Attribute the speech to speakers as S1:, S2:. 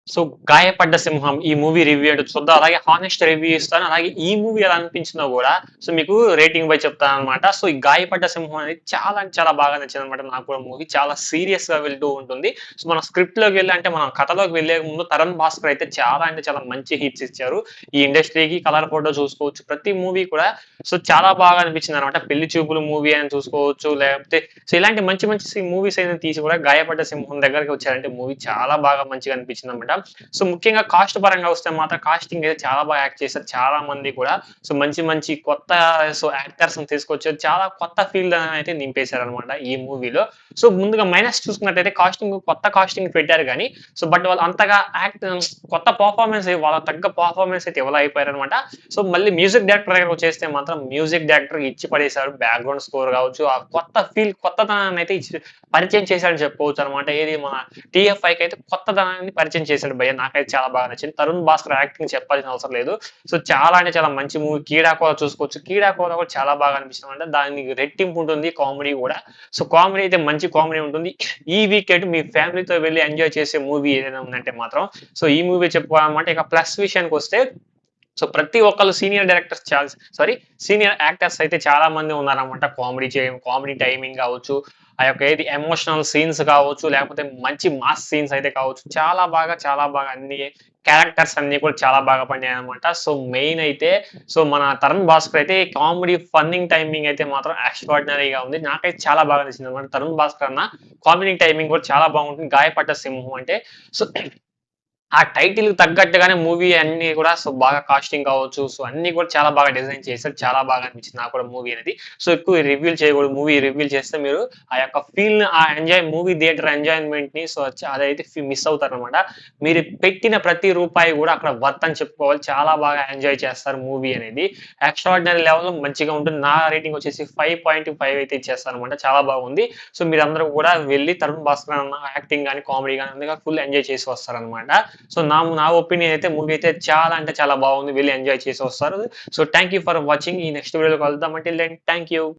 S1: So 'గాయపడ్డ సింహం' ఈ మూవీ రివ్యూ ఏంటో చూద్దాం. అలాగే హానెస్ట్ రివ్యూ ఇస్తాను. అలాగే ఈ మూవీ ఎలా అనిపించిందో గూడా సో మీకు రేటింగ్ వైస్ చెప్తాననమాట. సో ఈ 'గాయపడ్డ సింహం' అనేది చాలా అంటే చాలా బాగా నచ్చిందనమాట నాకు కూడా మూవీ. చాలా సీరియస్‌గా వెళ్తూ ఉంటుంది. సో మనం స్క్రిప్ట్‌లోకి వెళ్లి అంటే మనం కథలోకి వెళ్ళే ముందు 'తరుణ్ భాస్కర్' అయితే చాలా అంటే చాలా మంచి హిట్స్ ఇచ్చారు. ఈ ఇండస్ట్రీకి కలర్ ఫోటో చూసుకోవచ్చు. ప్రతి మూవీ కూడా సో చాలా బాగా అనిపించిందనమాట. 'పెళ్లి చూపులు' మూవీ అని చూసుకోవచ్చు. లేకపోతే సో ఇలాంటి మంచి మంచి మూవీస్ అయినా తీసి కూడా 'గాయపడ్డ సింహం' దగ్గరికి వచ్చారంటే మూవీ చాలా బాగా మంచిగా అనిపించిందనమాట. సో ముఖ్యంగా కాస్ట్ పరంగా వస్తే మాత్రం కాస్టింగ్ అయితే చాలా బాగా యాక్ట్ చేశారు. చాలా మంది కూడా సో మంచి మంచి కొత్త సో యాక్టర్స్‌ని తీసుకొచ్చారు. చాలా కొత్త ఫీల్డ్ అయితే నింపేశారనమాట ఈ మూవీలో. సో ముందుగా మైనస్ చూసుకున్నట్టయితే కొత్త కాస్టింగ్ పెట్టారు గానీ సో బట్ వాళ్ళు అంతగా కొత్త పెర్ఫార్మన్స్ వాళ్ళకి తగ్గ పెర్ఫార్మన్స్ అయితే ఇవ్వలేకపోయారనమాట. సో మళ్ళీ మ్యూజిక్ డైరెక్టర్ దగ్గరకొచ్చేస్తే మాత్రం మ్యూజిక్ డైరెక్టర్ ఇచ్చి పడేశారు. బ్యాక్‌గ్రౌండ్ స్కోర్ కావచ్చు, ఆ కొత్త కొత్తదనాన్ని అయితే పరిచయం చేశాడని చెప్పుకోవచ్చనమాట. ఏది మన 'టీఎఫ్ఐకి' అయితే కొత్తదనాన్ని పరిచయం చేశాడు భయ్య. నాకైతే చాలా బాగా నచ్చింది. 'తరుణ్ భాస్కర్' యాక్టింగ్ చెప్పాల్సిన అవసరం లేదు. సో చాలా అంటే చాలా మంచి మూవీ. 'కీడాకోర' చూసుకోవచ్చు. 'కీడాకోర' కూడా చాలా బాగా అనిపించిందనమాట. దానికి రెట్టింపు ఉంటుంది కామెడీ గూడా. సో కామెడీ అయితే మంచి కామెడీ ఉంటుంది. ఈ వీకెండ్ మీ ఫ్యామిలీతో వెళ్లి ఎంజాయ్ చేసే మూవీ ఏదైనా ఉందంటే మాత్రం సో ఈ మూవీ చెప్పుకోవాలన్నమాట. ఇక ప్లస్ విషయానికొస్తే సో ప్రతి ఒక్కళ్ళు సీనియర్ డైరెక్టర్స్ సీనియర్ యాక్టర్స్ అయితే చాలా మంది ఉన్నారనమాట. కామెడీ టైమింగ్ కావచ్చు, ఆ యొక్క ఏది ఎమోషనల్ సీన్స్ కావచ్చు, లేకపోతే మంచి మాస్ సీన్స్ అయితే కావచ్చు. చాలా బాగా అన్ని క్యారెక్టర్స్ అన్నీ కూడా చాలా బాగా పండాయనమాట. సో మెయిన్ అయితే సో మన 'తరుణ్ భాస్కర్' అయితే కామెడీ ఫన్నింగ్ టైమింగ్ అయితే మాత్రం ఎక్స్ట్రార్డినరీగా ఉంది. నాకైతే చాలా బాగా నచ్చిందనమాట. 'తరుణ్ భాస్కర్' అన్న కామెడీ టైమింగ్ కూడా చాలా బాగుంటుంది. 'గాయపడ్డ సింహం' అంటే సో ఆ టైటిల్‌కి తగ్గట్టుగానే మూవీ అన్నీ కూడా సో బాగా కాస్టింగ్ కావచ్చు. సో అన్నీ కూడా చాలా బాగా డిజైన్ చేశారు. చాలా బాగా అనిపించింది నాకు కూడా మూవీ అనేది. సో ఎక్కువ రివ్యూలు చేయకూడదు. మూవీ రివ్యూలు చేస్తే మీరు ఆ యొక్క ఫీల్‌ని మూవీ థియేటర్ ఎంజాయ్‌మెంట్‌ని సో అదైతే మిస్ అవుతారనమాట. మీరు పెట్టిన ప్రతి రూపాయి కూడా అక్కడ వర్త్ అని చెప్పుకోవాలి. చాలా బాగా ఎంజాయ్ చేస్తారు మూవీ అనేది. ఎక్స్ట్రార్డినరీ లెవెల్‌లో మంచిగా ఉంటుంది. నా రేటింగ్ వచ్చేసి 5.5 అయితే ఇచ్చేస్తాననమాట. చాలా బాగుంది. సో మీరందరూ కూడా వెళ్లి 'తరుణ్ భాస్కర్' అన్న యాక్టింగ్ గాని, కామెడీ గాని ఫుల్ ఎంజాయ్ చేసి వస్తారనమాట. సో నా ఒపీనియన్ అయితే మూవీ అయితే చాలా అంటే చాలా బాగుంది. వెళ్లి ఎంజాయ్ చేసి వస్తారు. So thank you for watching. ఈ నెక్స్ట్ వీడియోలో కలుద్దాం. Until then thank you.